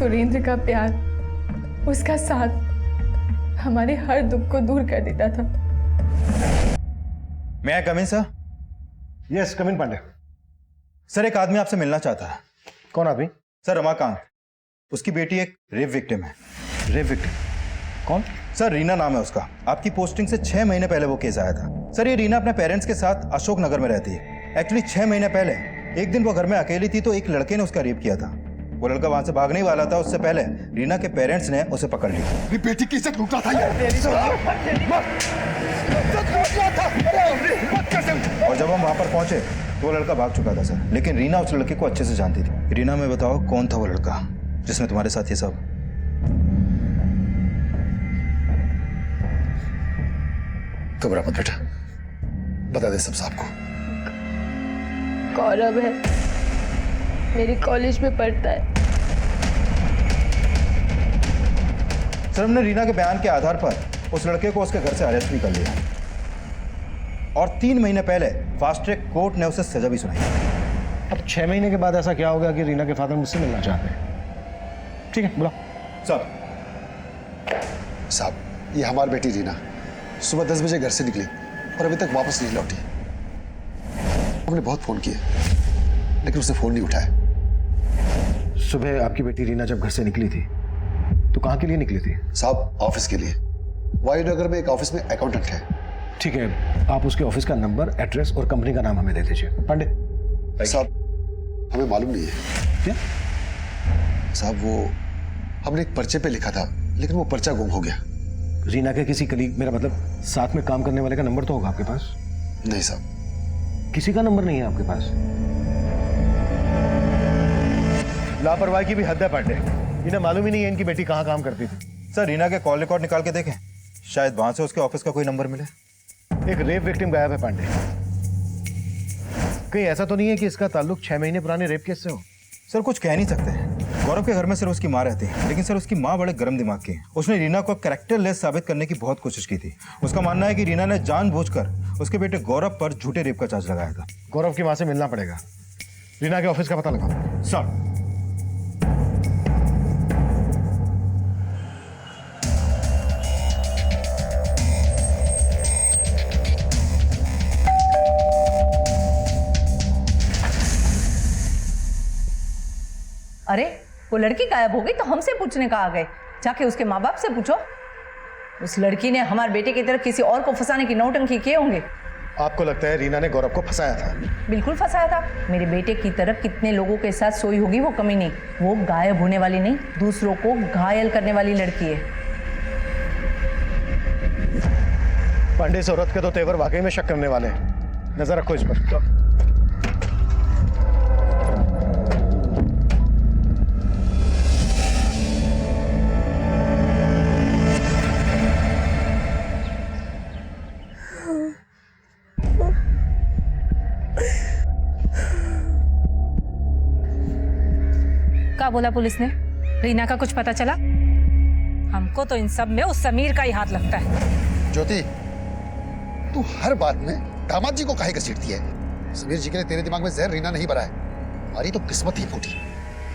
सुरेंद्र का प्यार, उसका साथ हमारे हर दुख को दूर कर देता था। मैं कम इन सर? यस, कम इन पांडे। सर, एक आदमी आपसे मिलना चाहता है। कौन आदमी? सर, रमाकांत। उसकी बेटी एक रेप विक्टिम है। Rape victim? कौन? सर, रीना नाम है उसका। आपकी पोस्टिंग से 6 महीने पहले वो केस आया था। सर, ये रीना अपने पेरेंट्स के साथ अशोक नगर में रहती है। एक्चुअली 6 महीने पहले एक दिन वो घर में अकेली थी तो एक लड़के ने उसका रेप किया था। वो लड़का वहां से भागने ही वाला था, उससे पहले रीना के पेरेंट्स ने उसे पकड़ लिया। मेरी बेटी की इज्जत लूट रहा था। और जब हम वहां पर पहुंचे तो वो लड़का भाग चुका था सर, लेकिन रीना उस लड़के को अच्छे से जानती थी। रीना, मैं बताओ कौन था वो लड़का जिसने तुम्हारे साथ ये सब? घबरा मत बेटा, बता दे सब साहब को। गौरव है, मेरे कॉलेज में पढ़ता है। सर, हमने रीना के बयान के आधार पर उस लड़के को उसके घर से अरेस्ट भी कर लिया और 3 महीने पहले फास्ट ट्रैक कोर्ट ने उसे सजा भी सुनाई। अब 6 महीने के बाद ऐसा क्या होगा कि रीना के फादर मुझसे मिलना चाहते हैं? ठीक है, बुलाओ। सर साहब, ये हमारी बेटी रीना सुबह 10 बजे घर से निकली और अभी तक वापस नहीं लौटी। हमने बहुत फोन किए लेकिन उसने फोन नहीं उठाया। सुबह आपकी बेटी रीना जब घर से निकली थी तो कहाँ के लिए निकली थी? साहब, ऑफिस के लिए। वायुनगर में एक ऑफिस में अकाउंटेंट है। ठीक है, आप उसके ऑफिस का नंबर, एड्रेस और कंपनी का नाम हमें दे दीजिए। पांडे साहब, हमें मालूम नहीं है। क्या? साहब, वो हमने एक पर्चे पे लिखा था लेकिन वो पर्चा गुम हो गया। रीना के किसी कलीग, मेरा मतलब साथ में काम करने वाले का नंबर तो होगा आपके पास? नहीं साहब, किसी का नंबर नहीं है आपके पास? लापरवाही की भी हद है पांडे। इन्हें मालूम ही नहीं है इनकी बेटी कहाँ काम करती थी। सर, रीना के कॉल रिकॉर्ड निकाल के देखें, शायद वहां से उसके ऑफिस का कोई नंबर मिले। एक रेप विक्टिम गायब है पांडे। कहीं ऐसा तो नहीं है कि इसका ताल्लुक 6 महीने पुराने रेप केस से हो? सर, कुछ कह नहीं सकते हैं। गौरव के घर में सिर्फ उसकी माँ रहती है, लेकिन सर उसकी माँ बड़े गर्म दिमाग की है। उसने रीना को कैरेक्टरलेस साबित करने की बहुत कोशिश की थी। उसका मानना है कि रीना ने जानबूझकर उसके बेटे गौरव पर झूठे रेप का चार्ज लगाया था। गौरव की माँ से मिलना पड़ेगा। रीना के ऑफिस का पता लगाओ। सर, अरे, वो लड़की गायब हो गई तो हमसे पूछने का आ गए। जाके उसके माँ बाप से पूछो। उस लड़की ने हमारे बेटे की तरफ किसी और को फंसाने की नौटंकी किए होंगे। आपको लगता है रीना ने गौरव को फंसाया था? बिल्कुल फंसाया था। मेरे बेटे की तरफ कितने लोगों के साथ सोई होगी वो कमी नहीं। वो गायब होने वाली नहीं, दूसरों को घायल करने वाली लड़की है। पांडे, इस औरत के तो तेवर वाकई में शक करने वाले हैं। नजर रखो इस पर। क्या बोला पुलिस ने? रीना का कुछ पता चला? हमको तो इन सब में उस समीर का ही हाथ लगता है। ज्योति, तू हर बात में दामाद जी को काहे घसीटती है? समीर जी के लिए तेरे दिमाग में जहर रीना नहीं भरा है। हमारी तो किस्मत ही फूटी।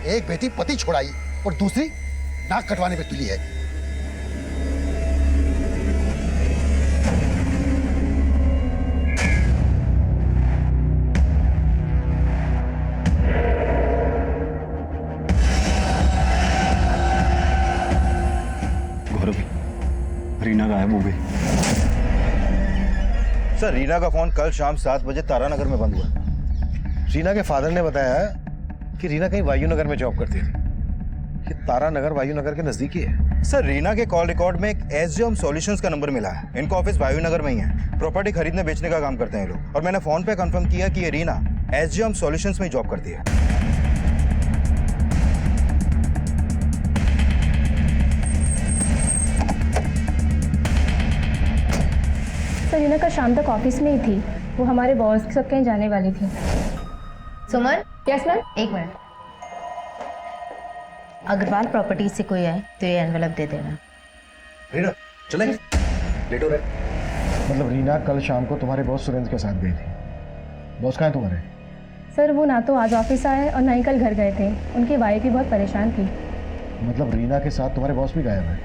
एक बेटी पति छोड़ाई और दूसरी नाक कटवाने पे तुली है। रीना गायब हो गई। सर, रीना का फोन कल शाम 7 बजे तारानगर में बंद हुआ। रीना के फादर ने बताया कि रीना कहीं वायुनगर में जॉब करती थी। ये तारानगर वायुनगर के नजदीक ही है। सर, रीना के कॉल रिकॉर्ड में एक एसजीएम सॉल्यूशंस का नंबर मिला है। इनका ऑफिस वायुनगर में ही है। प्रॉपर्टी खरीदने बेचने का काम करते हैं लोग। और मैंने फोन पे कंफर्म किया कि ये रीना एसजीएम सॉल्यूशंस में ही जॉब करती है। सर, रीना का शाम तक ऑफिस में ही थी। वो हमारे बॉस के साथ कहीं जाने वाली थी। सुमन। Yes ma'am. एक मिनट। अग्रवाल प्रॉपर्टीज से कोई आए तो ये एनवेलप दे देना। रीना, चलेंगे? लेट हो रहे। मतलब रीना कल शाम को तुम्हारे बॉस सुरेंद्र के साथ गई थी। बॉस कहाँ है तुम्हारे? सर, वो ना तो आज ऑफिस आए और ना ही कल घर गए थे। उनकी वाइफ भी बहुत परेशान थी। मतलब रीना के साथ तुम्हारे बॉस भी गायब है?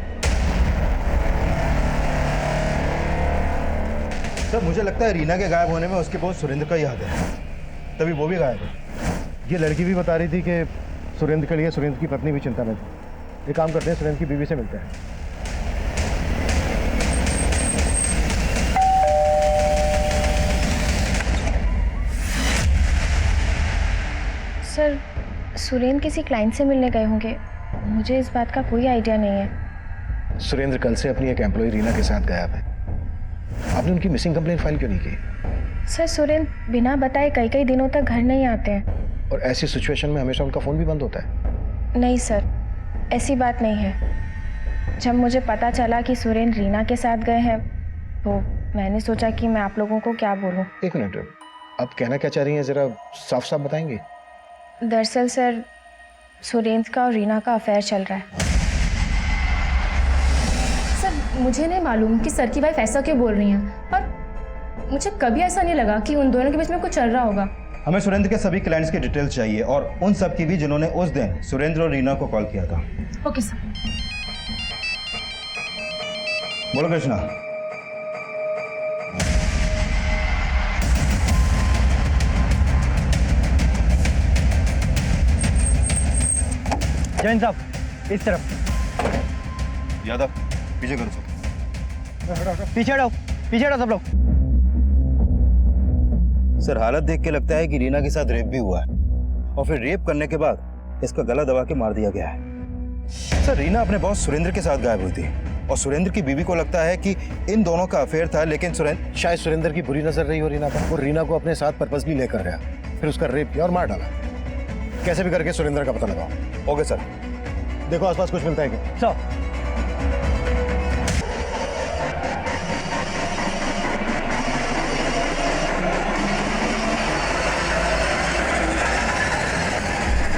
सर मुझे लगता है रीना के गायब होने में उसके बॉस सुरेंद्र का ही हाथ है, तभी वो भी गायब है। ये लड़की भी बता रही थी कि सुरेंद्र के लिए सुरेंद्र की पत्नी भी चिंता में थी। एक काम करते हैं, सुरेंद्र की बीवी से मिलते हैं। सर, सुरेंद्र किसी क्लाइंट से मिलने गए होंगे, मुझे इस बात का कोई आइडिया नहीं है। सुरेंद्र कल से अपनी एक एम्प्लॉय रीना के साथ गायब है। आपने उनकी मिसिंग कंप्लेंट फाइल क्यों नहीं की? सर, सुरेंद्र बिना बताए कई कई दिनों तक घर नहीं आते हैं। और ऐसी सिचुएशन में हमेशा उनका फ़ोन भी बंद होता है। नहीं सर, ऐसी बात नहीं है। जब मुझे पता चला कि सुरेंद्र रीना के साथ गए हैं तो मैंने सोचा कि मैं आप लोगों को क्या बोलूं। एक मिनट, आप कहना क्या चाह रही हैं, ज़रा साफ साफ बताएंगे? दरअसल सर, सुरेंद्र का और रीना का अफेयर चल रहा है। सर मुझे नहीं मालूम कि सर की वाइफ ऐसा क्यों बोल रही हैं, और मुझे कभी ऐसा नहीं लगा कि उन दोनों के बीच में कुछ चल रहा होगा। हमें सुरेंद्र के सभी क्लाइंट्स की डिटेल्स चाहिए, और उन सब की भी जिन्होंने उस दिन सुरेंद्र और रीना को कॉल किया था। Okay sir. बोलो कृष्णा। जैन साहब, इस तरफ। यादव पीछे करो सब। पीछे हटो सब लोग। सर हालत देख के लगता है कि रीना के साथ रेप भी हुआ है, और फिर रेप करने के बाद इसका गला दबा के मार दिया गया है। सर रीना अपने बॉस सुरेंद्र के साथ गायब हुई थी, और सुरेंद्र की बीवी को लगता है कि इन दोनों का अफेयर था, लेकिन शायद सुरेंद्र की बुरी नजर रही हो रीना पर। वो रीना को अपने साथ पर्पसली लेकर गया, फिर उसका रेप किया और मार डाला। कैसे भी करके सुरेंद्र का पता लगाओ। Okay sir. देखो आसपास कुछ मिलता है क्या? सो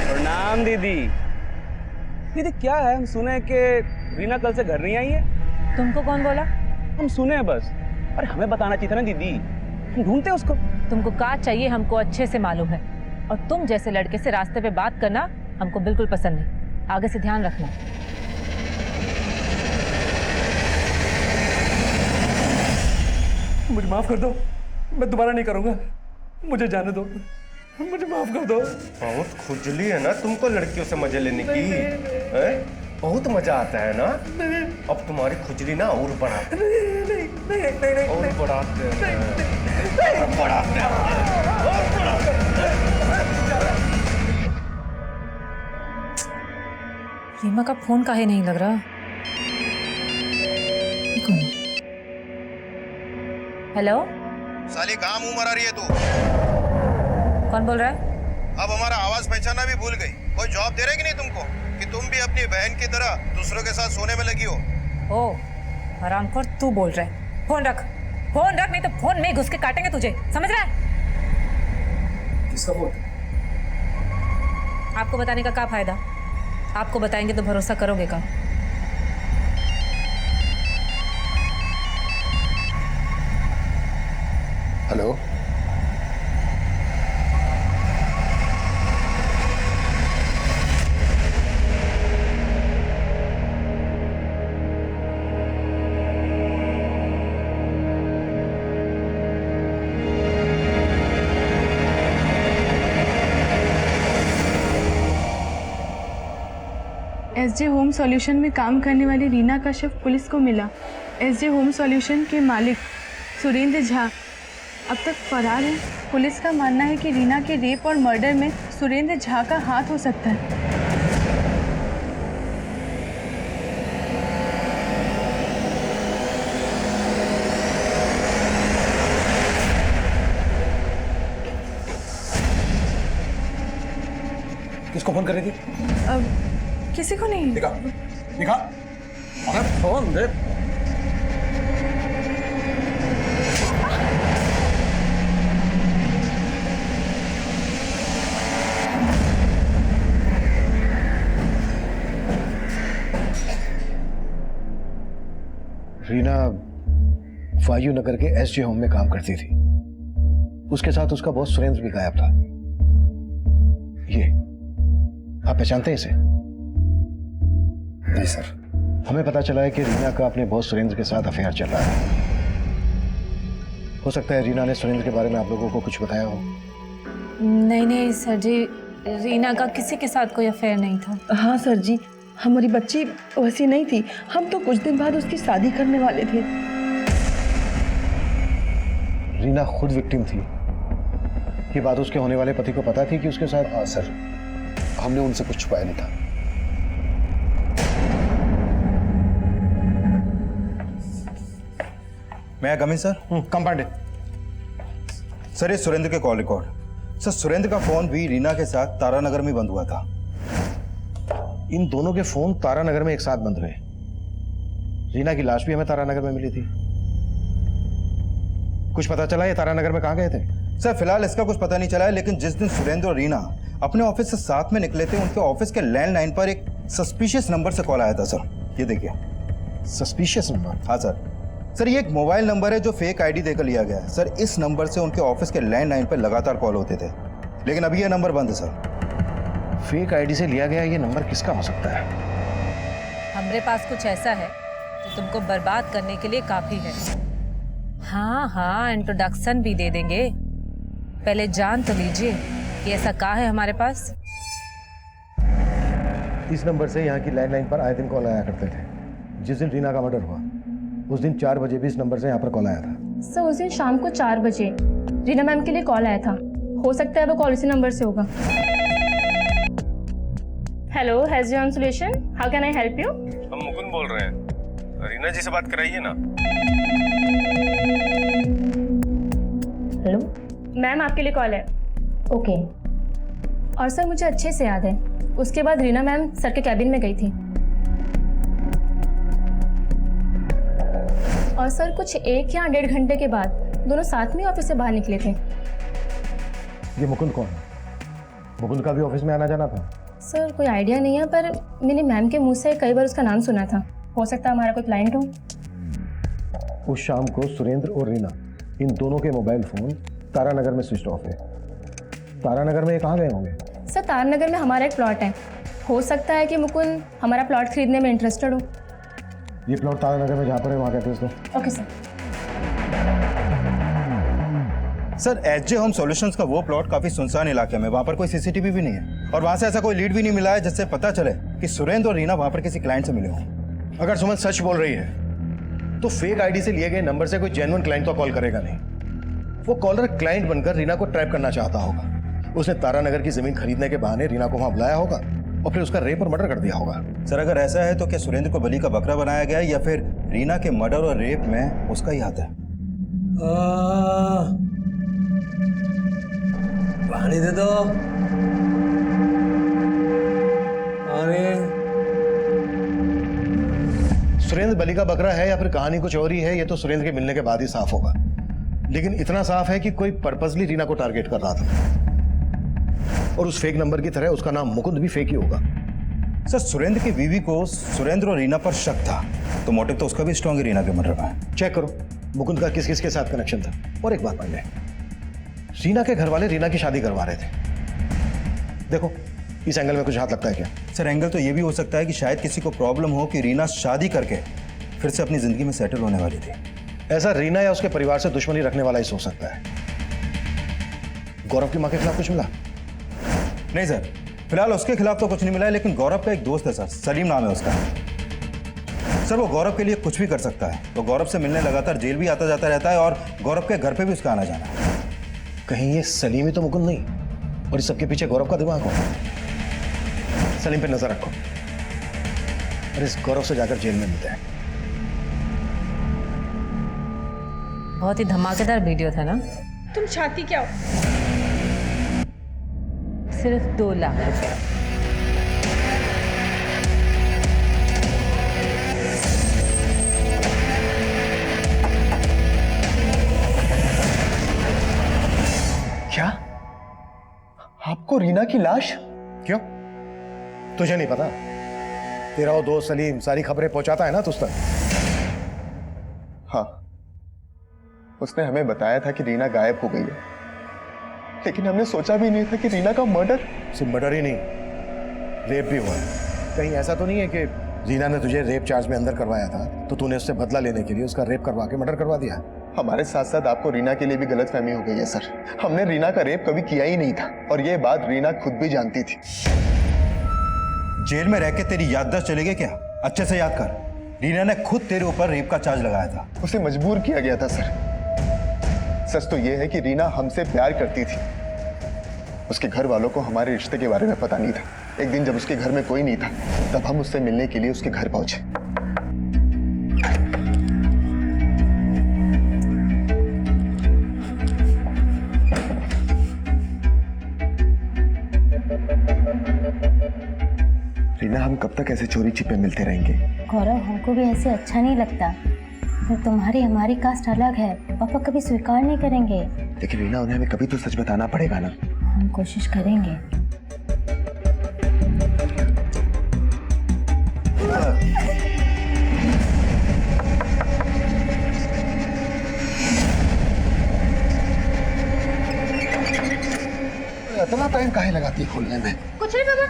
प्रणाम दीदी। दीदी क्या है, हम सुने कि रीना कल से घर नहीं आई है। तुमको कौन बोला? हम सुने हैं बस। अरे हमें बताना चाहिए था ना दीदी, हम ढूंढते उसको। तुमको क्या चाहिए हमको अच्छे से मालूम है, और तुम जैसे लड़के से रास्ते पे बात करना हमको बिल्कुल पसंद नहीं। आगे से ध्यान रखना। मुझे माफ कर दो, मैं दोबारा नहीं करूंगा। मुझे जाने दो, मुझे माफ कर दो। बहुत खुजली है ना तुमको लड़कियों से मजे लेने की, हैं? बहुत मजा आता है ना। अब तुम्हारी खुजली ना और बढ़ाते हैं, और बढ़ाते रीमा का फोन काहे नहीं लग रहा? हेलो साली कहाँ मुंह मरा रही है तू? कौन बोल रहा है? अब हमारा आवाज पहचाना भी भूल गई। कोई जॉब दे रहा है कि नहीं तुमको, कि तुम भी अपनी बहन की तरह दूसरों के साथ सोने में लगी हो? ओ हरामखोर, तू बोल रहा है? फोन रख, नहीं तो फोन में घुस के काटेंगे तुझे, समझ रहा है? किसका फोन? आपको बताने का क्या फायदा? आपको बताएंगे तो भरोसा करोगे का? हेलो, एसजे होम सॉल्यूशन में काम करने वाली रीना का शव पुलिस को मिला। एसजे होम सॉल्यूशन के मालिक सुरेंद्र झा अब तक फरार है। पुलिस का मानना है कि रीना के रेप और मर्डर में सुरेंद्र झा का हाथ हो सकता है। किसको फोन कर रही थी? अब किसी को नहीं। दिखा, दिखा। अरे फोन दे। रीना वायु नगर के एसजे होम में काम करती थी। उसके साथ उसका बॉस सुरेंद्र भी गायब था। ये आप पहचानते हैं इसे? जी सर, हमें पता चला है कि रीना का अपने बॉस सुरेंद्र के साथ अफेयर चल रहा है। हो सकता है रीना ने सुरेंद्र के बारे में आप लोगों को कुछ बताया हो। नहीं सर जी, रीना का किसी के साथ कोई अफेयर नहीं था। हाँ सर जी, हमारी बच्ची वैसी नहीं थी, हम तो कुछ दिन बाद उसकी शादी करने वाले थे। रीना खुद विक्टिम थी। ये बात उसके होने वाले पति को पता थी कि उसके साथ? हाँ सर, हमने उनसे कुछ छुपाया नहीं था। मैं कम इन सर? कम पांडे। सर ये सुरेंद्र के कॉल रिकॉर्ड। सर सुरेंद्र का फोन भी रीना के साथ तारानगर में बंद हुआ था। इन दोनों के फोन तारानगर में एक साथ बंद हुए। रीना की लाश भी हमें तारानगर में मिली थी। कुछ पता चला ये तारानगर में कहाँ गए थे? सर फिलहाल इसका कुछ पता नहीं चला है, लेकिन जिस दिन सुरेंद्र और रीना अपने ऑफिस से साथ में निकले थे, उनके ऑफिस के लैंडलाइन पर एक सस्पिशियस नंबर से कॉल आया था सर। ये देखिए। Suspicious number? हाँ सर ये एक मोबाइल नंबर है जो फेक आईडी देकर लिया गया है सर। इस नंबर से उनके ऑफिस के लैंडलाइन पर लगातार कॉल होते थे, लेकिन अभी ये नंबर बंद है सर। फेक आईडी से लिया गया ये नंबर किसका हो सकता है? हमारे पास कुछ ऐसा है जो तुमको बर्बाद करने के लिए काफी है। हाँ इंट्रोडक्शन भी दे देंगे, पहले जान तो लीजिए कि ऐसा क्या है हमारे पास। इस नंबर से यहाँ की लैंडलाइन पर आए दिन कॉल आया करते थे। जिस दिन रीना का मर्डर हुआ उस दिन 4 बजे भी इस नंबर से यहाँ पर कॉल आया था। सर उस दिन शाम को 4 बजे रीना मैम के लिए कॉल आया था। हो सकता है वो कॉल इसी नंबर से होगा। Hello, SJ home solution, how can I help you? हम मुकुंद बोल रहे हैं, रीना जी से बात कराइए ना। हेलो मैम, आपके लिए कॉल है। ओके। और सर मुझे अच्छे से याद है, उसके बाद रीना मैम सर के कैबिन में गई थी और सर कुछ 1 या 1.5 घंटे के बाद दोनों साथ में ऑफिस से बाहर निकले थे। ये मुकुंद कौन है? मुकुंद का भी ऑफिस में आना जाना था? सर कोई आइडिया नहीं है, पर मैंने मैम के मुंह से कई बार उसका नाम सुना था। हो सकता है हमारा कोई क्लाइंट हो। उस शाम को सुरेंद्र और रीना इन दोनों के मोबाइल फोन तारानगर में स्विच ऑफ है। तारानगर में ये कहाँ गए होंगे? सर तारानगर में हमारा एक प्लॉट है, हो सकता है कि मुकुंद हमारा प्लॉट खरीदने में इंटरेस्टेड हो। ये प्लॉट तारानगर में जहाँ पर है वहाँ का एड्रेस दो। Okay sir. Sir SJ home solutions का वो प्लॉट काफी सुनसान इलाके में, वहाँ पर कोई सीसीटीवी भी नहीं है और वहाँ से ऐसा कोई लीड भी नहीं मिला है जिससे पता चले कि सुरेंद्र और रीना वहाँ पर किसी क्लाइंट से मिले हों। अगर सुमन सच बोल रही है तो फेक आईडी से लिए गए नंबर से कोई जेन्युइन क्लाइंट तो कॉल करेगा नहीं। वो कॉलर क्लाइंट बनकर रीना को ट्रैप करना चाहता होगा। उसने तारानगर की जमीन खरीदने के बहाने रीना को वहां बुलाया होगा और फिर उसका रेप और मर्डर कर दिया होगा। सर अगर ऐसा है तो क्या सुरेंद्र को बलि का बकरा बनाया गया है या फिर रीना के मर्डर और रेप में उसका ही हाथ है? पानी दे दो। सुरेंद्र बलि का बकरा है या फिर कहानी कुछ और ही है, ये तो सुरेंद्र के मिलने के बाद ही साफ होगा। लेकिन इतना साफ है कि कोई पर्पसली रीना को टारगेट कर रहा था और उस फेक नंबर की तरह उसका नाम मुकुंद भी फेक ही होगा। सर सुरेंद्र की बीवी को सुरेंद्र और रीना पर शक था, तो मोटिव तो उसका भी स्ट्रॉन्ग है रीना के मर्डर में। चेक करो मुकुंद का किस किस के साथ कनेक्शन था। और एक बात पांडे, रीना के घर वाले रीना की शादी करवा रहे थे। देखो इस एंगल में कुछ हाथ लगता है क्या? सर एंगल तो ये भी हो सकता है कि शायद किसी को प्रॉब्लम हो कि रीना शादी करके फिर से अपनी जिंदगी में सेटल होने वाली थी। ऐसा रीना या उसके परिवार से दुश्मनी रखने वाला ही सोच सकता है। गौरव की मां के खिलाफ कुछ मिला? नहीं सर, फिलहाल उसके खिलाफ तो कुछ नहीं मिला है, लेकिन गौरव का एक दोस्त है सर, सलीम नाम है उसका। सर वो गौरव के लिए कुछ भी कर सकता है। वो गौरव से मिलने लगातार जेल भी आता जाता रहता है और गौरव के घर पे भी उसका आना जाना है। कहीं ये सलीम ही तो मुकुंद नहीं और इस सबके पीछे गौरव का दिमाग हो? सलीम पे नजर रखो और इस गौरव से जाकर जेल में मिलते हैं। बहुत ही धमाकेदार वीडियो था ना? तुम चाहती क्या हो? सिर्फ 2 लाख रुपए। क्या? आपको रीना की लाश? क्यों? तुझे नहीं पता? तेरा वो दोस्त सलीम सारी खबरें पहुंचाता है ना तुझ तक। हाँ, उसने हमें बताया था कि रीना गायब हो गई है, लेकिन हमने सोचा भी नहीं था कि रीना का मर्डर। सिर्फ मर्डर ही नहीं, रेप भी हुआ है। कहीं ऐसा तो नहीं है कि रीना ने तुझे रेप चार्ज में अंदर करवाया था तो तूने उससे बदला लेने के लिए उसका रेप करवा के मर्डर करवा दिया। हमारे साथ साथ आपको रीना के लिए भी गलतफहमी हो गई है सर। हमने रीना का रेप कभी किया ही नहीं था और ये बात रीना खुद भी जानती थी। जेल में रह के तेरी याददाश्त चली गई क्या? अच्छे से याद कर, रीना ने खुद तेरे ऊपर रेप का चार्ज लगाया था। उसे मजबूर किया गया था सर। सच तो यह है कि रीना हमसे प्यार करती थी। उसके घर वालों को हमारे रिश्ते के बारे में पता नहीं था। एक दिन जब उसके घर में कोई नहीं था तब हम उससे मिलने के लिए उसके घर पहुंचे। रीना, हम कब तक ऐसे चोरी छिपे मिलते रहेंगे? गौरव, हमको भी ऐसे अच्छा नहीं लगता। पर तुम्हारी हमारी कास्ट अलग है, पापा कभी स्वीकार नहीं करेंगे। लेकिन रीना, उन्हें हमें कभी तो सच बताना पड़ेगा ना। हम कोशिश करेंगे। इतना टाइम काहे लगाती है खोलने में? कुछ नहीं पापा,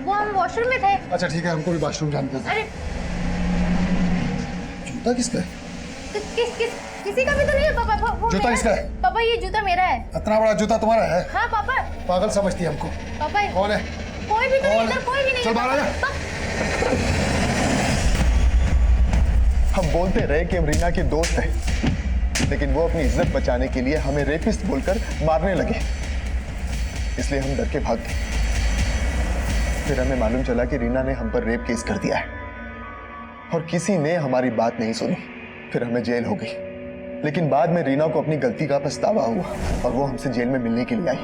वो हम वॉशरूम में थे। अच्छा ठीक है, हमको भी वॉशरूम जाने दो। अरे जूता किसका है? किसी का भी तो नहीं है पापा। वो जूता किसका है? पापा, ये जूता मेरा है। इतना बड़ा जूता तुम्हारा है? हाँ पापा। पागल समझती है हमको। पापा कौन है? कोई भी तो नहीं, इधर कोई भी नहीं। चल बाहर आ जा। हम बोलते रहे कि हम रीना के दोस्त हैं, लेकिन वो अपनी इज्जत बचाने के लिए हमें रेपिस्ट बोलकर मारने लगे। इसलिए हम डर के भाग गए। फिर हमें मालूम चला कि रीना ने हम पर रेप केस कर दिया है और किसी ने हमारी बात नहीं सुनी। फिर हमें जेल हो गई, लेकिन बाद में रीना को अपनी गलती का पछतावा हुआ और वो हमसे जेल में मिलने के लिए आई।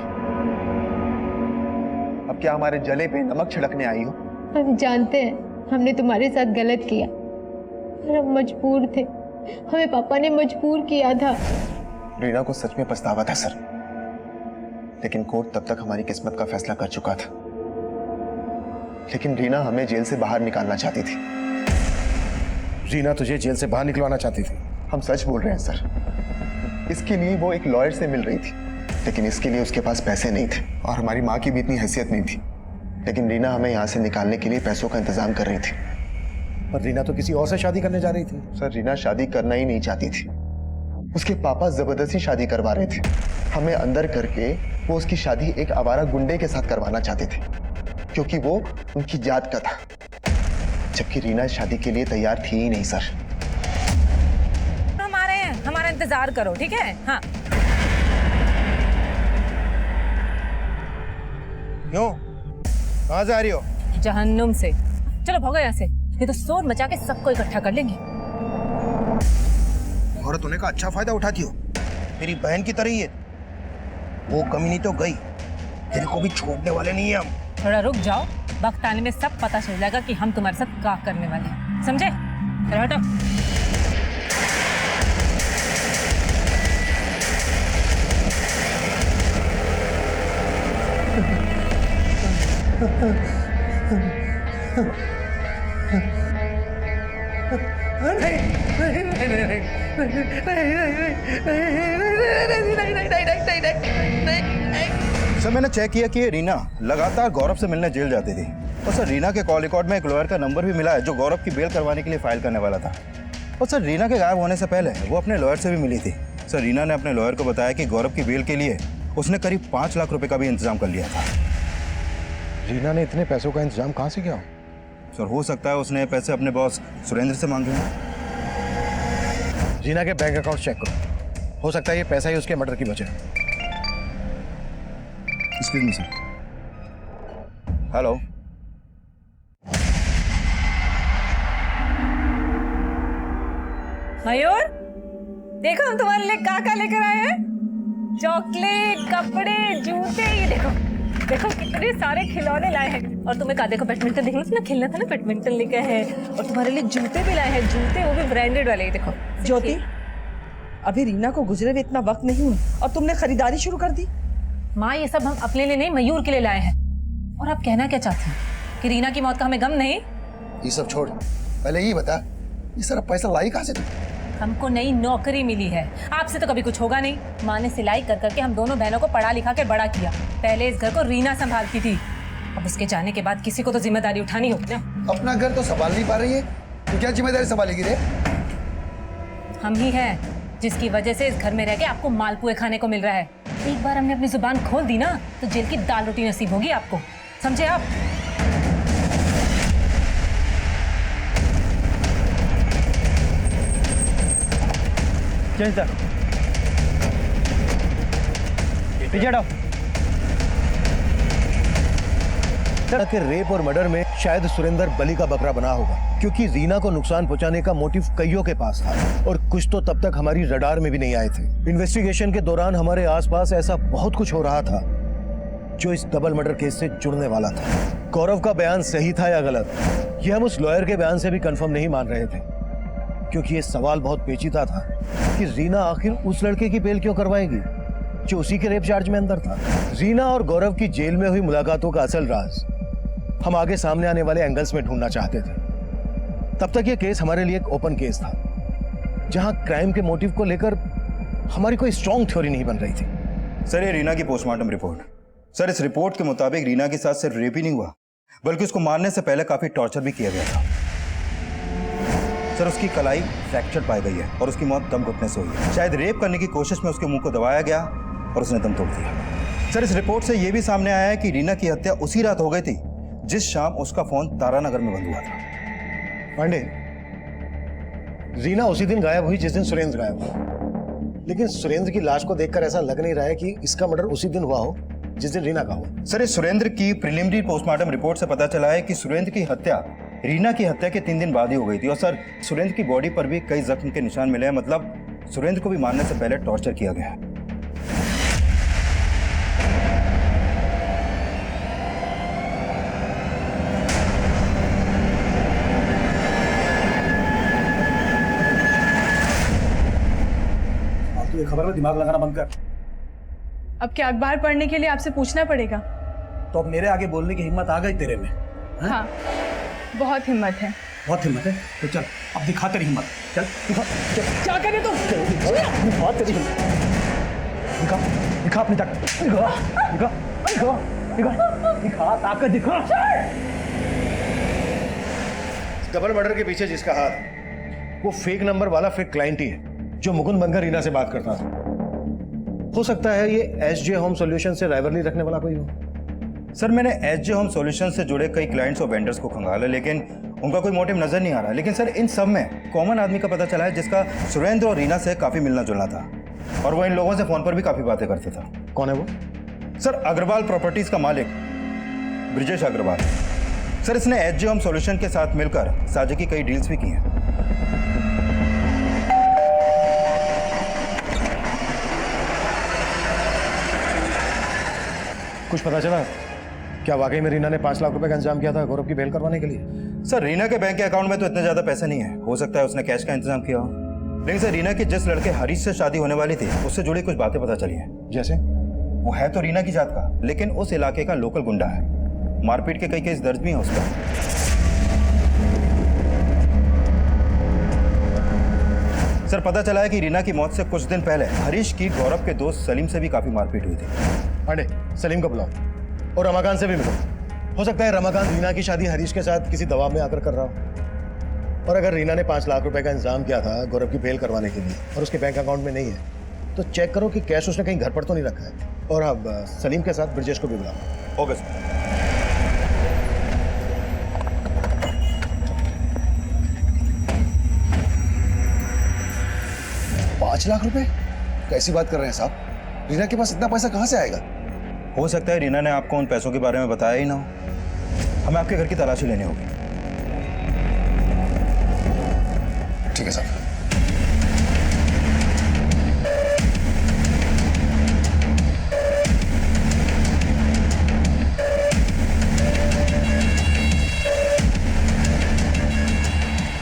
अब क्या हमारे जले पे नमक छिड़कने आई हो? हम जानते हैं हमने तुम्हारे साथ गलत किया और हम मजबूर थे। हमें पापा ने मजबूर किया था। रीना को सच में पछतावा था सर, लेकिन कोर्ट तब तक हमारी किस्मत का फैसला कर चुका था। लेकिन रीना हमें जेल से बाहर निकालना चाहती थी। रीना तुझे जेल से बाहर निकलवाना चाहती थी? हम सच बोल रहे हैं सर। इसके लिए वो एक लॉयर से मिल रही थी, लेकिन इसके लिए उसके पास पैसे नहीं थे और हमारी माँ की भी इतनी हैसियत नहीं थी। लेकिन रीना हमें यहाँ से निकालने के लिए पैसों का इंतजाम कर रही थी। पर रीना तो किसी और से शादी करने जा रही थी। सर, रीना शादी करना ही नहीं चाहती थी। उसके पापा जबरदस्ती शादी करवा रहे थे। हमें अंदर करके वो उसकी शादी एक आवारा गुंडे के साथ करवाना चाहते थे, क्योंकि वो उनकी जात का था, जबकि रीना शादी के लिए तैयार थी ही नहीं सर। हम आ रहे हैं, हमारा इंतजार करो, ठीक है? हाँ। क्यों? कहाँ से आ रही हो? जहन्नुम से। चलो भागो यहाँ से, ये तो शोर मचा के सबको इकट्ठा कर लेंगे। औरत होने का अच्छा फायदा उठाती हो, मेरी बहन की तरह ही है। वो कमीनी तो गई, तेरे को भी छोड़ने वाले नहीं है हम। थोड़ा रुक जाओ, वक्त आने में सब पता चल जाएगा कि हम तुम्हारे साथ क्या करने वाले हैं, समझे? चलो हटो। सर, मैंने चेक किया कि रीना लगातार गौरव से मिलने जेल जाती थी और सर रीना के कॉल रिकॉर्ड में एक लॉयर का नंबर भी मिला है जो गौरव की बेल करवाने के लिए फाइल करने वाला था। और सर रीना के गायब होने से पहले वो अपने लॉयर से भी मिली थी। सर रीना ने अपने लॉयर को बताया कि गौरव की बेल के लिए उसने करीब 5 लाख रुपए का भी इंतजाम कर लिया था। रीना ने इतने पैसों का इंतजाम कहाँ से किया? सर हो सकता है उसने पैसे अपने बॉस सुरेंद्र से मांगे हों। रीना के बैंक अकाउंट चेक करो, हो सकता है ये पैसा ही उसके मर्डर की वजह है। Excuse me sir. हेलो। मयूर, देखो हम तुम्हारे लिए क्या लेकर आए हैं। चॉकलेट, कपड़े, जूते, ये देखो देखो कितने सारे खिलौने लाए हैं। और तुम्हें कहा, देखो बैडमिंटन देखना था ना, खेलना था ना, बैडमिंटन लेके है। और तुम्हारे लिए जूते भी लाए हैं, जूते वो भी ब्रांडेड वाले। देखो ज्योति, अभी रीना को गुजरे हुए इतना वक्त नहीं हुआ और तुमने खरीदारी शुरू कर दी। माँ, ये सब हम अपने लिए नहीं, मयूर के लिए लाए हैं। और आप कहना क्या चाहती हैं कि रीना की मौत का हमें गम नहीं? ये सब छोड़, पहले ये बता, ये सारा पैसा लाई कहाँ से तू? हमको नई नौकरी मिली है, आपसे तो कभी कुछ होगा नहीं। माँ ने सिलाई कर करके हम दोनों बहनों को पढ़ा लिखा के बड़ा किया। पहले इस घर को रीना संभालती थी, अब उसके जाने के बाद किसी को तो जिम्मेदारी उठानी होगी ना। अपना घर तो संभाल नहीं पा रही है तो क्या जिम्मेदारी संभालेगी रे? हम ही हैं जिसकी वजह से इस घर में रह के आपको मालपुए खाने को मिल रहा है। एक बार हमने अपनी जुबान खोल दी ना तो जेल की दाल रोटी नसीब होगी आपको, समझे आप? चल सर, पीछे हटाओ। के रेप और मर्डर में शायद सुरेंद्र बलि का बकरा बना होगा, क्योंकि रीना को नुकसान पहुंचाने का मोटिव कईयों के पास था और कुछ तो तब तक हमारी रडार में भी नहीं आए थे। इन्वेस्टिगेशन के दौरान हमारे आसपास ऐसा बहुत कुछ हो रहा था जो इस डबल मर्डर केस से जुड़ने वाला था। गौरव का बयान सही था या गलत, ये हम उस लॉयर के बयान से भी कंफर्म नहीं मान रहे थे, क्योंकि ये सवाल बहुत पेचीदा था कि रीना आखिर उस लड़के की बेल क्यों करवाएगी जो उसी के रेप चार्ज में अंदर था। रीना और गौरव की जेल में हुई मुलाकातों का असल राज हम आगे सामने आने वाले एंगल्स में ढूंढना चाहते थे। तब तक ये केस हमारे लिए एक ओपन केस था, जहां क्राइम के मोटिव को लेकर हमारी कोई स्ट्रॉन्ग थ्योरी नहीं बन रही थी। सर, ये रीना की पोस्टमार्टम रिपोर्ट। सर, इस रिपोर्ट के मुताबिक रीना के साथ सिर्फ रेप ही नहीं हुआ, बल्कि उसको मारने से पहले काफी टॉर्चर भी किया गया था। सर, उसकी कलाई फ्रैक्चर पाई गई है और उसकी मौत दम घुटने से हुई है। शायद रेप करने की कोशिश में उसके मुंह को दबाया गया और उसने दम तोड़ दिया। सर, इस रिपोर्ट से यह भी सामने आया है कि रीना की हत्या उसी रात हो गई थी जिस शाम उसका फोन तारानगर में बंद हुआ था। पांडे, रीना उसी दिन गायब हुई जिस दिन सुरेंद्र गायब हुआ, लेकिन सुरेंद्र की लाश को देखकर ऐसा लग नहीं रहा है कि इसका मर्डर उसी दिन हुआ हो जिस दिन रीना का हुआ। सर, इस सुरेंद्र की प्रिलिमिनरी पोस्टमार्टम रिपोर्ट से पता चला है कि सुरेंद्र की हत्या रीना की हत्या के 3 दिन बाद ही हो गई थी। और सर, सुरेंद्र की बॉडी पर भी कई जख्म के निशान मिले हैं, मतलब सुरेंद्र को भी मारने से पहले टॉर्चर किया गया है। ये खबर में दिमाग लगाना बंद कर। अब क्या अखबार पढ़ने के लिए आपसे पूछना पड़ेगा? तो अब मेरे आगे बोलने की हिम्मत आ गई तेरे में? हाँ, बहुत हिम्मत है। बहुत हिम्मत है तो चल अब दिखा तेरी हिम्मत। चल दिखा, क्या करे तुम? दिखा तेरी हिम्मत, दिखा दिखा अपनी ताकत, दिखा दिखा दिखा दिखा दिखा ताकत दिखा। डबल मर्डर के पीछे जिसका हाथ, वो फेक नंबर वाला फेक क्लाइंट ही है जो मुकुंद बनकर रीना से बात करता था। हो सकता है ये एसजे होम सॉल्यूशन से राइवलरी रखने वाला कोई हो। सर, मैंने एसजे होम सॉल्यूशन से जुड़े कई क्लाइंट्स और वेंडर्स को खंगाला, लेकिन उनका कोई मोटिव नजर नहीं आ रहा। लेकिन सर, इन सब में कॉमन आदमी का पता चला है जिसका सुरेंद्र और रीना से काफी मिलना जुलना था, और वो इन लोगों से फोन पर भी काफी बातें करता था। कौन है वो? सर, अग्रवाल प्रॉपर्टीज का मालिक ब्रिजेश अग्रवाल। सर, इसने एसजे होम सॉल्यूशन के साथ मिलकर साझे की कई डील्स भी की हैं। कुछ पता चला? क्या वाकई में रीना ने 5 लाख रुपए का इंतजाम किया था गौरव की बेल करवाने के लिए? सर, रीना के बैंक के अकाउंट में तो इतने ज्यादा पैसे नहीं है, हो सकता है उसने कैश का इंतजाम किया हो। लेकिन सर, रीना की जिस लड़के हरीश से शादी होने वाली थी उससे जुड़ी कुछ बातें पता चली हैं। जैसे? वो है तो रीना की जात का, लेकिन उस इलाके का लोकल गुंडा है। मारपीट के कई केस दर्ज भी हैं उस पर। सर, पता चला है कि रीना की मौत से कुछ दिन पहले हरीश की गौरव के दोस्त सलीम से भी काफी मारपीट हुई थी। पांडे, सलीम को बुलाओ और रमाकांत से भी मिलो। हो सकता है रमाकांत रीना की शादी हरीश के साथ किसी दबाव में आकर कर रहा हो। और अगर रीना ने 5 लाख रुपए का इंतजाम किया था गौरव की बेल करवाने के लिए और उसके बैंक अकाउंट में नहीं है, तो चेक करो कि कैश उसने कहीं घर पर तो नहीं रखा है। और अब सलीम के साथ ब्रजेश को भी बुलाओ। Okay sir. 5 लाख रुपए? कैसी बात कर रहे हैं साहब? रीना के पास इतना पैसा कहां से आएगा? हो सकता है रीना ने आपको उन पैसों के बारे में बताया ही ना हो। हमें आपके घर की तलाशी लेनी होगी। ठीक है साहब।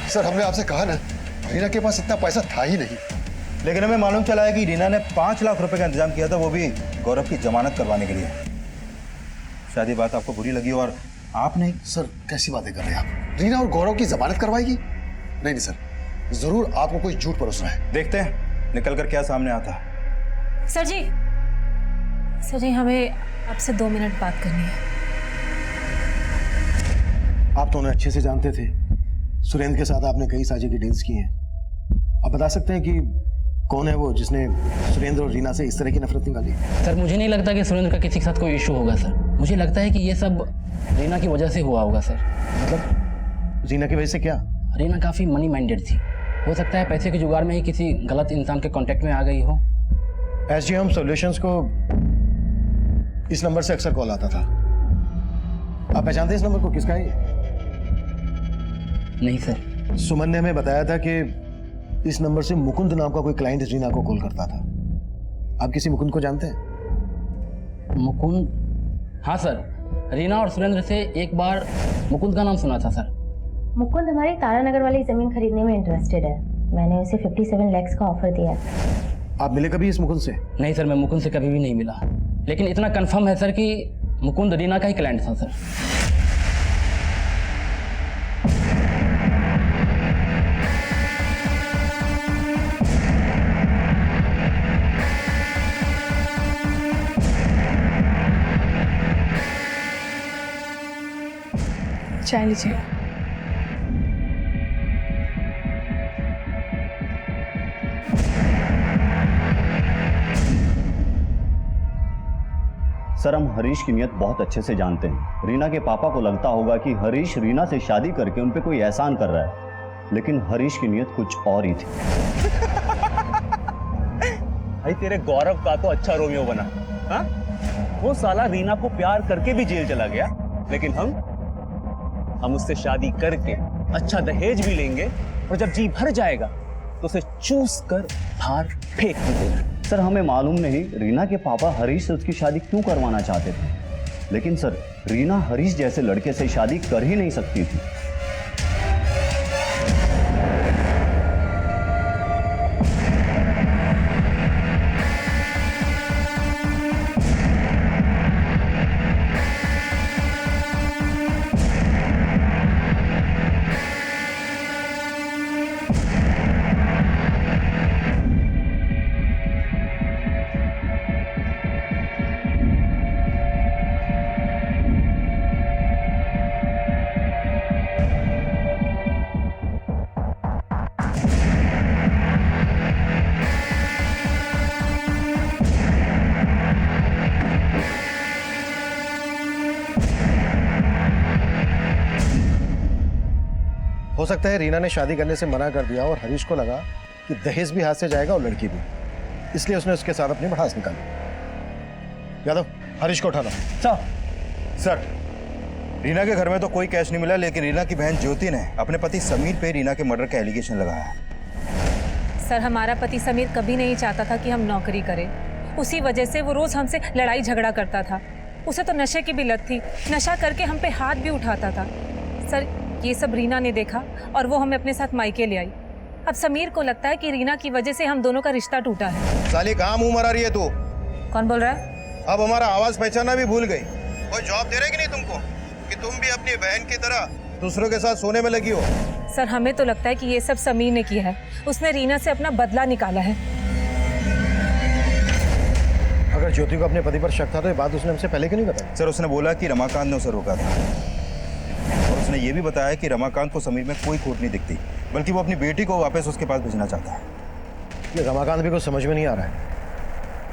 सर, हमने आपसे कहा ना, रीना के पास इतना पैसा था ही नहीं। लेकिन हमें मालूम चला है कि रीना ने 5 लाख रुपए का इंतजाम किया था, वो भी गौरव की जमानत करवाने के लिए। शायद ये बात आपको बुरी लगी और आप नहीं। सर, कैसी बातें कर रहे हैं आप? रीना और गौरव की जमानत करवाएगी? नहीं सर, जरूर आपको कोई झूठ परोस रहा है। देखते हैं निकल कर क्या सामने आता है। सर जी, हमें आपसे 2 मिनट बात करनी है। आप तो उन्हें अच्छे से जानते थे। सुरेंद्र के साथ आपने कई साझे की डील्स की हैं। आप बता सकते हैं कि कौन है वो जिसने सुरेंद्र और रीना से इस तरह की नफरत निकाली? सर मुझे नहीं लगता कि सुरेंद्र का किसी के साथ कोई इशू होगा सर। मुझे लगता है कि ये सब रीना की वजह से हुआ होगा सर। मतलब रीना की वजह से क्या? रीना काफ़ी मनी माइंडेड थी। हो सकता है पैसे के जुगाड़ में ही किसी गलत इंसान के कांटेक्ट में आ गई हो। एसजीएम सॉल्यूशंस को इस नंबर से अक्सर कॉल आता था। आप पहचानते हैं इस नंबर को? किसका है? नहीं सर। सुमन ने हमें बताया था कि इस नंबर से मुकुंद नाम का कोई क्लाइंट रीना को कॉल करता था। आप किसी मुकुंद को जानते हैं? मुकुंद? हाँ सर, रीना और सुरेंद्र से एक बार मुकुंद का नाम सुना था सर। मुकुंद हमारी तारानगर वाली ज़मीन खरीदने में इंटरेस्टेड है। मैंने उसे 57 लाख का ऑफर दिया। आप मिले कभी इस मुकुंद से? नहीं सर, मैं मुकुंद से कभी भी नहीं मिला, लेकिन इतना कंफर्म है सर कि मुकुंद रीना का ही क्लाइंट था सर। चाय लीजिए। सर हम हरीश की नीयत बहुत अच्छे से जानते हैं। रीना के पापा को लगता होगा कि हरीश रीना से शादी करके उन पे कोई एहसान कर रहा है, लेकिन हरीश की नीयत कुछ और ही थी। भाई तेरे गौरव का तो अच्छा रोमियो बना। हाँ? वो साला रीना को प्यार करके भी जेल चला गया, लेकिन हम उससे शादी करके अच्छा दहेज भी लेंगे और जब जी भर जाएगा तो उसे चूस कर बाहर फेंक देंगे। सर हमें मालूम नहीं रीना के पापा हरीश से उसकी शादी क्यों करवाना चाहते थे, लेकिन सर रीना हरीश जैसे लड़के से शादी कर ही नहीं सकती थी। हो सकता है रीना ने शादी करने से मना कर दिया और हरीश को लगा कि दहेज भी हाथ से जाएगा और लड़की भी, इसलिए उसने उसके साथ अपनी भड़ास निकाली। यादव हरीश को उठा लो। सर रीना के घर में तो कोई कैश नहीं मिला, लेकिन रीना की बहन ज्योति ने अपने पति समीर पे रीना के मर्डर का एलिगेशन लगाया है। सर हमारा पति समीर कभी नहीं चाहता था कि हम नौकरी करें। उसी वजह से वो रोज हमसे लड़ाई झगड़ा करता था। उसे तो नशे की भी लत थी, नशा करके हम पे हाथ भी उठाता था। सर ये सब रीना ने देखा और वो हमें अपने साथ मायके ले आई। अब समीर को लगता है कि रीना की वजह से हम दोनों का रिश्ता टूटा है। साली कहाँ मुंह मरा रही है तू? कौन बोल रहा है? अब हमारा आवाज पहचाना भी भूल गई। कोई जॉब दे रहे कि नहीं तुमको कि तुम भी अपनी बहन की तरह दूसरों के साथ सोने में लगी हो? सर हमें तो लगता है कि ये सब समीर ने किया है। उसने रीना से अपना बदला निकाला है। अगर ज्योति को अपने पति पर शक था तो ये बात उसने हमसे पहले क्यों नहीं बताई? सर उसने बोला कि रमाकांत ने उसे रोका था, और उसने ये भी बताया कि रमाकांत को समीर में कोई खोट नहीं दिखती, बल्कि वो अपनी बेटी को वापस उसके पास भेजना चाहता है। ये रमाकांत भी कुछ समझ में नहीं आ रहा है।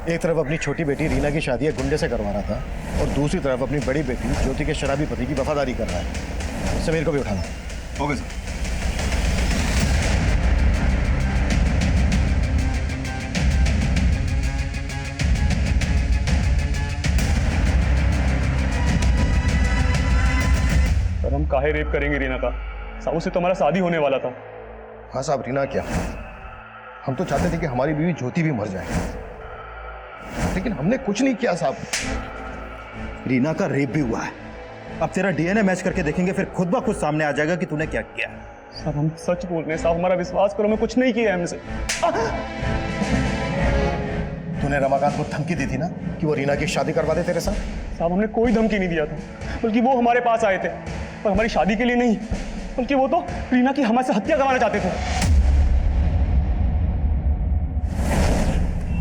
एक तरफ अपनी छोटी बेटी रीना की शादी एक गुंडे से करवा रहा था और दूसरी तरफ अपनी बड़ी बेटी ज्योति के शराबी पति की वफादारी कर रहा है। समीर को भी उठाना। Okay sir. सर हम काहे रेप करेंगे रीना का? साहू से तो हमारा शादी होने वाला था। हाँ साहब, रीना क्या, हम तो चाहते थे कि हमारी बीवी ज्योति भी मर जाए, लेकिन हमने कुछ नहीं किया साहब। रीना का रेप भी हुआ है। अब तेरा डीएनए मैच करके देखेंगे, फिर खुद ब खुद सामने आ जाएगा कि तूने क्या किया। सर हम सच बोल रहे हैं साहब, हमारा विश्वास करो, मैं कुछ नहीं किया है हमसे। तूने रमाकांत को धमकी दी थी ना कि वो रीना की शादी करवा दे तेरे साथ? साहब हमने कोई धमकी नहीं दिया था, बल्कि वो हमारे पास आए थे, पर हमारी शादी के लिए नहीं, बल्कि वो तो रीना की हमारे से हत्या करवाना चाहते थे।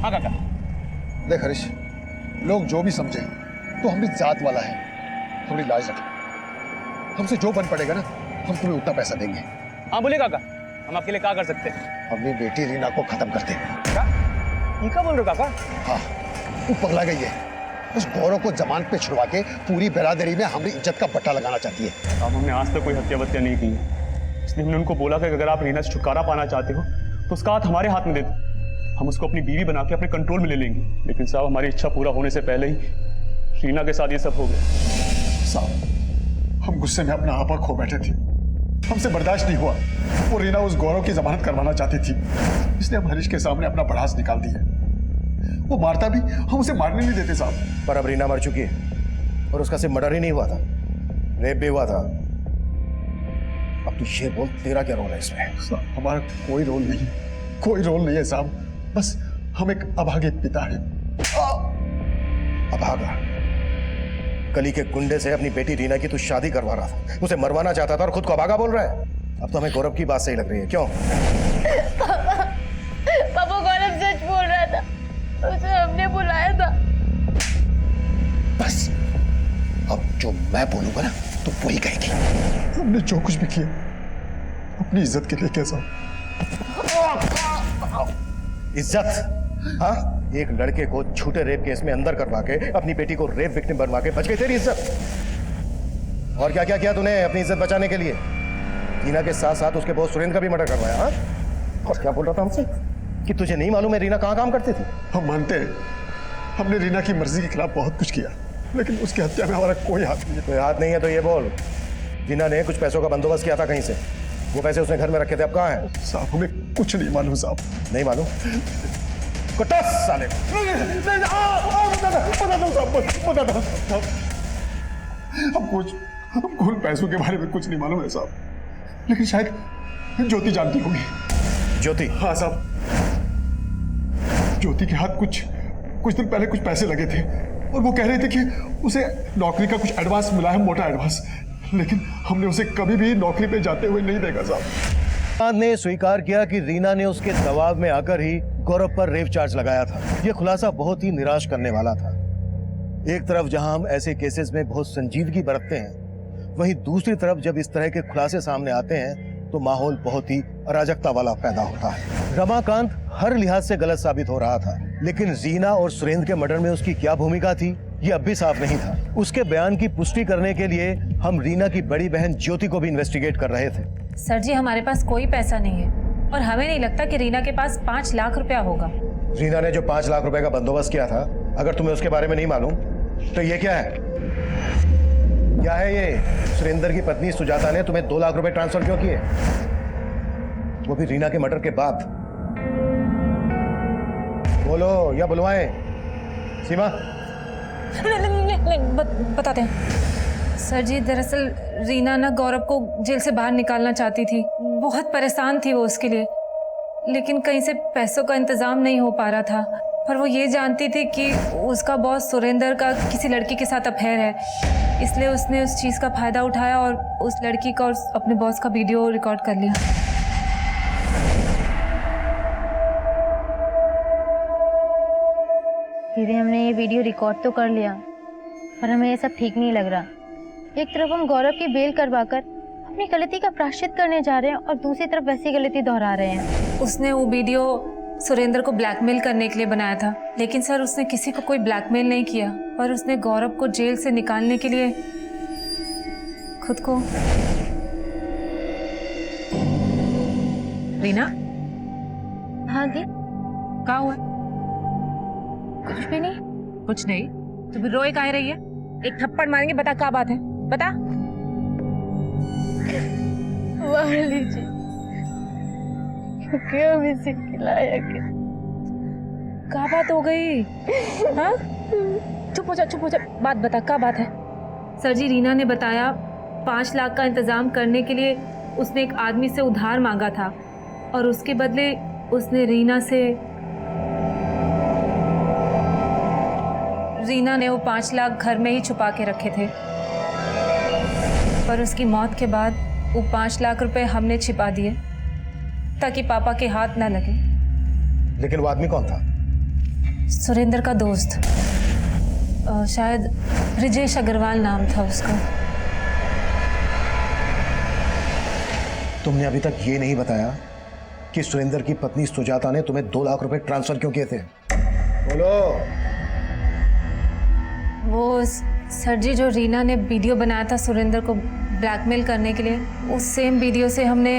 हाँ काका। देख हरीश, लोग जो भी समझे तो हम भी जात वाला है, थोड़ी लाज रखें। हमसे जो बन पड़ेगा ना, हम तुम्हें उतना पैसा देंगे। हाँ बोले काका, हम आपके लिए क्या कर सकते हैं? अपनी बेटी रीना को खत्म कर दे। क्या? ये क्या बोल रहे हो काका? हाँ, वो पगला गई है। उस गौरव को जमानत पे छुड़वा के पूरी बिरादरी में हमारी इज्जत का पट्टा लगाना चाहती है। अब हमने आज तक कोई हत्या वत्या नहीं की, इसलिए हमने उनको बोला कि अगर आप रीना से छुटकारा पाना चाहते हो तो उसका हाथ हमारे हाथ में दे दो, हम उसको अपनी बीवी बना के अपने कंट्रोल में ले लेंगे। लेकिन साहब, हमारी इच्छा पूरा होने से पहले ही रीना के साथ ये सब हो गया। साहब, हम गुस्से में अपना आपा खो बैठे थे, हमसे बर्दाश्त नहीं हुआ। वो रीना उस गौरव की जमानत करवाना चाहती थी, इसलिए हम हरीश के सामने अपना भड़ास निकाल दिया। वो मारता भी, हम उसे मारने नहीं देते साहब। पर अब रीना मर चुकी है और उसका सिर्फ मर्डर ही नहीं हुआ था, रेप भी हुआ था। अब तू ये बोल, तेरा क्या रोल है इसमें? साहब, हमारा कोई रोल नहीं है, कोई रोल नहीं है साहब। बस हम एक अभागे पिता है। अभागा? गली के गुंडे से अपनी बेटी रीना की तू शादी करवा रहा था, उसे मरवाना चाहता था और खुद को अभागा बोल रहा है। अब तो हमें गौरव की बात सही लग रही है, क्यों? पापा गौरव सच बोल रहा था, उसे हमने बुलाया था। बस अब जो मैं बोलूंगा ना तो वही कहेगी। हमने जो कुछ भी किया अपनी इज्जत के लिए कैसा? इज्जत? हाँ, एक लड़के को झूठे रेप केस में अंदर करवा के अपनी बेटी को रेप विक्टिम बनवा के बच गई तेरी इज्जत। और क्या क्या किया तूने अपनी इज्जत बचाने के लिए? रीना के साथ साथ उसके बॉस सुरेंद्र का भी मर्डर करवाया। हाँ, और क्या बोल रहा था हमसे कि तुझे नहीं मालूम है रीना कहाँ काम करती थी? हम मानते हैं हमने रीना की मर्जी के खिलाफ बहुत कुछ किया, लेकिन उसकी हत्या में हमारा कोई हाथ नहीं है। कोई हाथ नहीं है तो ये बोल, रीना ने कुछ पैसों का बंदोबस्त किया था कहीं से, वो पैसे उसने घर में रखे थे, अब कहाँ है? साहब, हमें कुछ नहीं मालूम साहब। नहीं मालूम? कुत्ता साले हमको उन पैसों के बारे में कुछ नहीं मालूम है साहब, लेकिन शायद ज्योति जानती होगी। ज्योति? हाँ साहब, ज्योति के हाथ कुछ दिन पहले कुछ पैसे लगे थे और वो कह रहे थे कि उसे नौकरी का कुछ एडवांस मिला है, मोटा एडवांस, लेकिन हमने उसे कभी भी नौकरी पे जाते हुए नहीं देखा साहब। ने स्वीकार किया कि रीना ने उसके दबाव में आकर ही गौरव पर रेप चार्ज लगाया था। यह खुलासा बहुत ही निराश करने वाला था। एक तरफ जहां हम ऐसे केसेस में बहुत संजीदगी बरतते हैं, वहीं दूसरी तरफ जब इस तरह के खुलासे सामने आते हैं तो माहौल बहुत ही अराजकता वाला पैदा होता है। रमाकांत हर लिहाज से गलत साबित हो रहा था, लेकिन रीना और सुरेंद्र के मर्डर में उसकी क्या भूमिका थी ये अब भी साफ नहीं था। उसके बयान की पुष्टि करने के लिए हम रीना की बड़ी बहन ज्योति को भी इन्वेस्टिगेट कर रहे थे। सर जी, हमारे पास कोई पैसा नहीं है और हमें नहीं लगता कि रीना के पास 5 लाख रुपया होगा। रीना ने जो 5 लाख रुपए का बंदोबस्त किया था, अगर तुम्हें उसके बारे में नहीं मालूम तो ये क्या है? क्या है ये? सुरेंद्र की पत्नी सुजाता ने तुम्हें 2 लाख रुपए ट्रांसफर क्यों किए, वो भी रीना के मर्डर के बाद? बोलो या बुलवाएं? सीमा? नहीं, बताते हैं। सर जी, दरअसल रीना ना गौरव को जेल से बाहर निकालना चाहती थी, बहुत परेशान थी वो उसके लिए, लेकिन कहीं से पैसों का इंतजाम नहीं हो पा रहा था। पर वो ये जानती थी कि उसका बॉस सुरेंद्र का किसी लड़की के साथ अफेयर है, इसलिए उसने उस चीज़ का फायदा उठाया और उस लड़की का और अपने बॉस का वीडियो रिकॉर्ड कर लिया। दीदी, हमने ये वीडियो रिकॉर्ड तो कर लिया, पर हमें ये सब ठीक नहीं लग रहा। एक तरफ हम गौरव की बेल करवाकर अपनी गलती का प्रायश्चित करने जा रहे हैं और दूसरी तरफ वैसी गलती दोहरा रहे हैं। उसने वो वीडियो सुरेंद्र को ब्लैकमेल करने के लिए बनाया था, लेकिन सर उसने किसी को कोई ब्लैकमेल नहीं किया, पर उसने गौरव को जेल से निकालने के लिए खुद को। रीना? हाँ दी। क्या हुआ? कुछ भी नहीं। कुछ नहीं तो फिर रोए काहे रही है? एक थप्पड़ मारेंगे, बता क्या बात है, बता। मार लीजिए, क्योंकि हम इसे खिलाया के। क्या बात हो गई? हाँ? चुप हो जा, बात बता, क्या बात है? सर जी, रीना ने बताया 5 लाख का इंतजाम करने के लिए उसने एक आदमी से उधार मांगा था और उसके बदले उसने रीना ने वो 5 लाख घर में ही छुपा के रखे थे, पर उसकी मौत के बाद वो 5 लाख रुपए हमने छिपा दिए ताकि पापा के हाथ ना लगे। लेकिन वो आदमी कौन था? सुरेंद्र का दोस्त, शायद ब्रिजेश अग्रवाल नाम था उसका। तुमने अभी तक ये नहीं बताया कि सुरेंद्र की पत्नी सुजाता ने तुम्हें 2 लाख रुपए ट्रांसफर क्यों किए थे? बोलो। वो सर जी, जो रीना ने वीडियो बनाया था सुरेंद्र को ब्लैकमेल करने के लिए, उस सेम वीडियो से हमने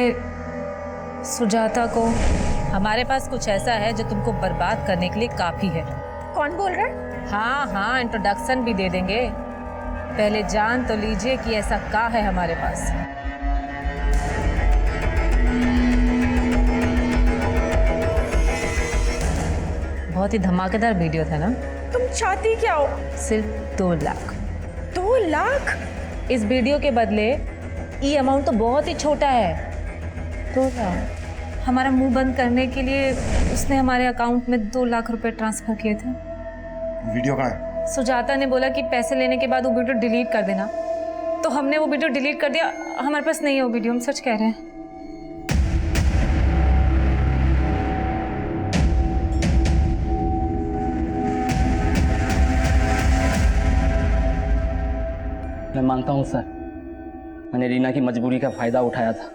सुजाता को। हमारे पास कुछ ऐसा है जो तुमको बर्बाद करने के लिए काफी है। कौन बोल रहा है? हाँ हाँ, इंट्रोडक्शन भी दे देंगे। पहले जान तो लीजिए कि ऐसा क्या है हमारे पास। बहुत ही धमाकेदार वीडियो था ना? तुम चाहती क्या हो? सिर्फ 2 लाख। 2 लाख? इस वीडियो के बदले ये अमाउंट तो बहुत ही छोटा है। 2 लाख हमारा मुंह बंद करने के लिए उसने हमारे अकाउंट में 2 लाख रुपए ट्रांसफर किए थे। वीडियो कहाँ है? सुजाता ने बोला कि पैसे लेने के बाद वो वीडियो डिलीट कर देना, तो हमने वो वीडियो डिलीट कर दिया। हमारे पास नहीं है वो वीडियो, हम सच कह रहे हैं। मैं मानता हूँ सर, मैंने रीना की मजबूरी का फ़ायदा उठाया था,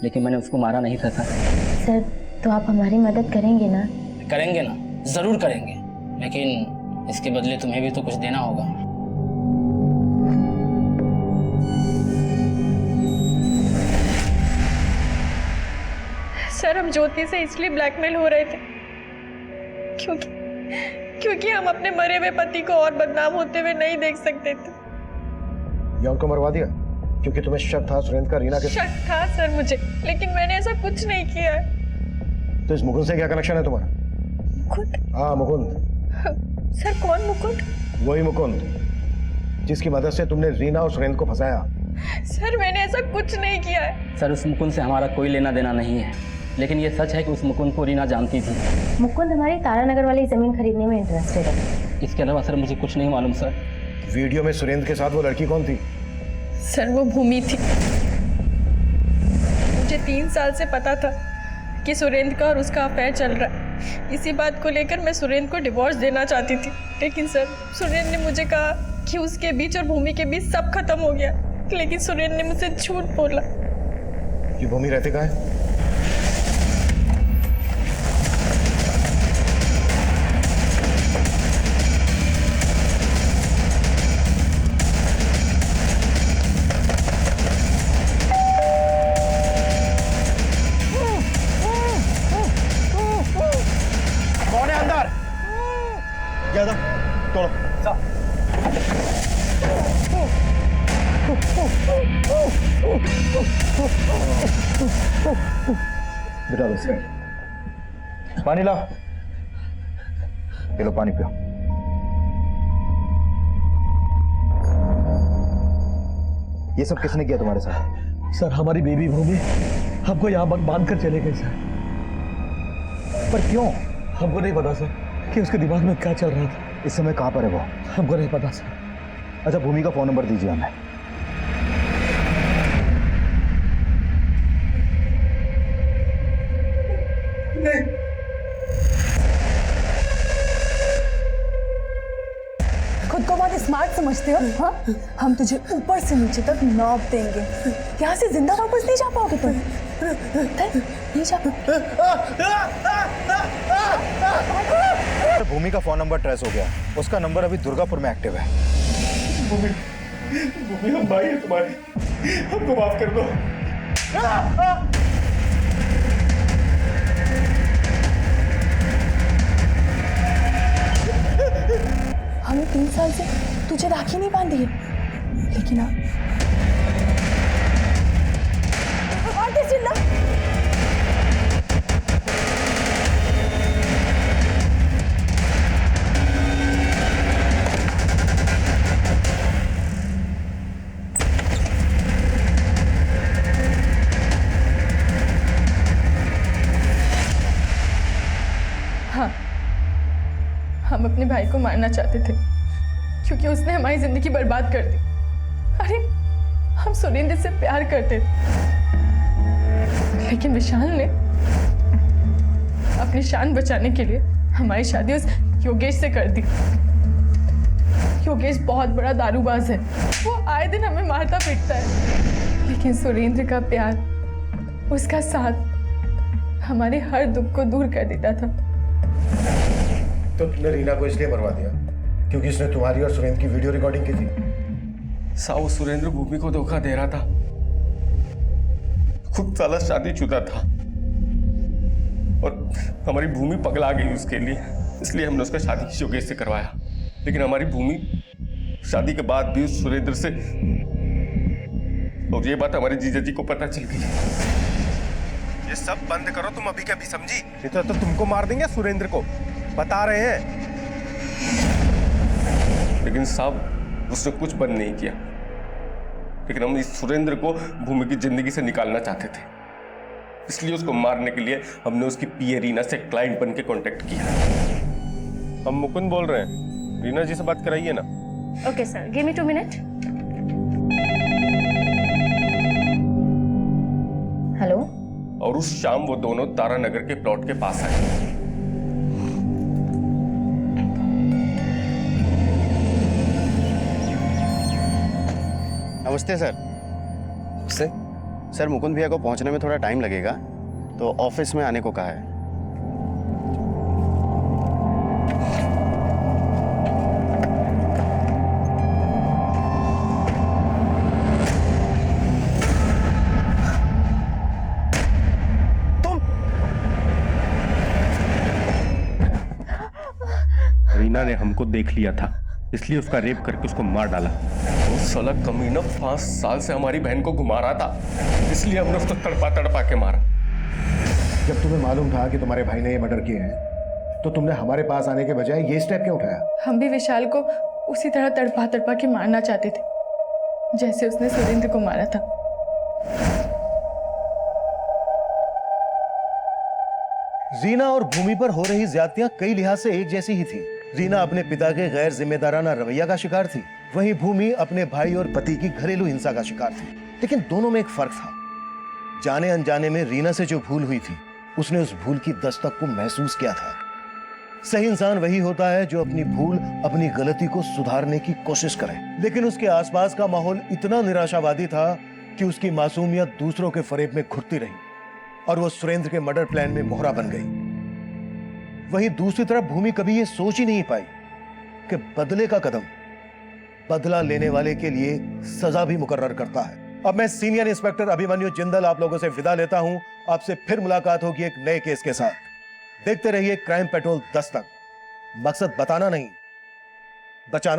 लेकिन मैंने उसको मारा नहीं था सर। तो आप हमारी मदद करेंगे ना? करेंगे ना, ज़रूर करेंगे, लेकिन इसके बदले तुम्हें भी तो कुछ देना होगा। सर, हम ज्योति से इसलिए ब्लैकमेल हो रहे थे क्योंकि हम अपने मरे हुए पति को और बदनाम होते हुए नहीं देख सकते थे। या उनको मरवा दिया क्योंकि तुम्हें शक था सुरेंद्र का रीना के साथ? शक था सर मुझे, लेकिन मैंने ऐसा कुछ नहीं किया है। तो इस मुकुंद से क्या कनेक्शन है तुम्हारा? मुकुंद? हाँ, मुकुंद। सर, कौन मुकुंद? वही मुकुंद जिसकी मदद से तुमने रीना और सुरेंद्र को फंसाया। सर, मैंने ऐसा कुछ नहीं किया है। सर, उस मुकुंद से हमारा कोई लेना देना नहीं है, लेकिन ये सच है कि उस मुकुंद को रीना जानती थी। मुकुंद हमारी तारानगर वाली जमीन खरीदने में इंटरेस्टेड है। इसके अलावा सर मुझे कुछ नहीं मालूम सर। वीडियो में सुरेंद्र के साथ वो लड़की कौन थी? सर, वो भूमि थी। मुझे 3 साल से पता था कि सुरेंद्र का और उसका अफेयर चल रहा है। इसी बात को लेकर मैं सुरेंद्र को डिवोर्स देना चाहती थी, लेकिन सर, सुरेंद्र ने मुझे कहा कि उसके बीच और भूमि के बीच सब खत्म हो गया। लेकिन सुरेंद्र ने मुझसे झूठ बोला। ये भूमि रहते कहाँ है? कौन है अंदर? ज्यादा तोड़ो। बिठा दो। पानी लाओ। ये लो, पानी पियो। ये सब किसने किया तुम्हारे साथ? सर, हमारी बेबी भूमि हमको यहाँ बांध कर चले गए सर। पर क्यों? हमको नहीं पता सर कि उसके दिमाग में क्या चल रहा था। इस समय कहाँ पर है वो? हमको नहीं पता सर। अच्छा, भूमि का फोन नंबर दीजिए हमें। खुद को बहुत स्मार्ट समझते हो? हाँ, हम तुझे ऊपर से नीचे तक नाप देंगे। यहाँ से जिंदा वापस नहीं जा पाओगे तुम। नहीं जा पाओगे। भूमि का फोन नंबर ट्रेस हो गया। उसका नंबर अभी दुर्गापुर में एक्टिव है। भूमि, हम भाई है तुम्हारे, हमको माफ कर दो। हमने 3 साल से तुझे राखी नहीं बांधी है, लेकिन अब चिल्ला। हाँ, हम अपने भाई को मारना चाहते थे क्योंकि उसने हमारी जिंदगी बर्बाद कर दी। अरे, हम सुरेंद्र से प्यार करते थे, लेकिन विशाल ने अपनी शान बचाने के लिए हमारी शादी उस योगेश से कर दी। योगेश बहुत बड़ा दारूबाज है। वो आए दिन हमें मारता पीटता है, लेकिन सुरेंद्र का प्यार उसका साथ हमारे हर दुख को दूर कर देता था। तो तुमने रीना को इसलिए मरवा दिया क्योंकि उसने तुम्हारी और सुरेंद्र की वीडियो रिकॉर्डिंग की थी? साहब सुरेंद्र भूमि को धोखा दे रहा था, खुद साला शादीशुदा था और हमारी भूमि पगला गई उसके लिए, इसलिए हमने उसका शादी योगेश से करवाया। लेकिन हमारी भूमि शादी के बाद भी उस सुरेंद्र से, और ये बात हमारे जीजा जी को पता चल गई। ये सब बंद करो तुम अभी के अभी, समझी? नहीं तो तुमको मार देंगे सुरेंद्र को, बता रहे हैं। लेकिन साहब उसने कुछ बंद नहीं किया, लेकिन हम इस सुरेंद्र को भूमि की जिंदगी से निकालना चाहते थे, इसलिए उसको मारने के लिए हमने उसकी पीए रीना से क्लाइंट बन के कॉन्टेक्ट किया। हम मुकुंद बोल रहे हैं, रीना जी से बात कराइए ना। Okay sir, give me 2 minute. Hello. और उस शाम वो दोनों तारा नगर के प्लॉट के पास आए। नमस्ते सर। सर मुकुंद भैया को पहुंचने में थोड़ा टाइम लगेगा, तो ऑफिस में आने को कहा है। रीना ने हमको देख लिया था, इसलिए उसका रेप करके उसको मार डाला। वो साला कमीना 5 साल से हमारी बहन को घुमा रहा था, इसलिए हमने उसको तड़पा तड़पा के मारा। जब तुम्हें मालूम था कि तुम्हारे भाई ने ये मर्डर किया है, तो तुमने हमारे पास आने के बजाय ये स्टेप क्यों उठाया? हम भी विशाल को उसी तरह तड़पा तड़पा के मारना चाहते थे जैसे उसने सुरेंद्र को मारा था। रीना और भूमि पर हो रही ज्यादतियां कई लिहाज से एक जैसी ही थी। रीना अपने पिता के गैर जिम्मेदाराना रवैया का शिकार थी, वहीं भूमि अपने भाई और पति की घरेलू हिंसा का शिकार थी। लेकिन दोनों में एक फर्क था। जाने अनजाने में रीना से जो भूल हुई थी, उसने उस भूल की दस्तक को महसूस किया था। सही इंसान वही होता है जो अपनी भूल, अपनी गलती को सुधारने की कोशिश करे। लेकिन उसके आसपास का माहौल इतना निराशावादी था कि उसकी मासूमियत दूसरों के फरेब में घुटती रही और वो सुरेंद्र के मर्डर प्लान में मोहरा बन गई। वहीं दूसरी तरफ भूमि कभी ये सोच ही नहीं पाई कि बदले का कदम बदला लेने वाले के लिए सजा भी मुकर्रर करता है। अब मैं सीनियर इंस्पेक्टर अभिमन्यु जिंदल आप लोगों से विदा लेता हूं। आपसे फिर मुलाकात होगी एक नए केस के साथ। देखते रहिए क्राइम पेट्रोल 10 तक। मकसद बताना नहीं, बचाना।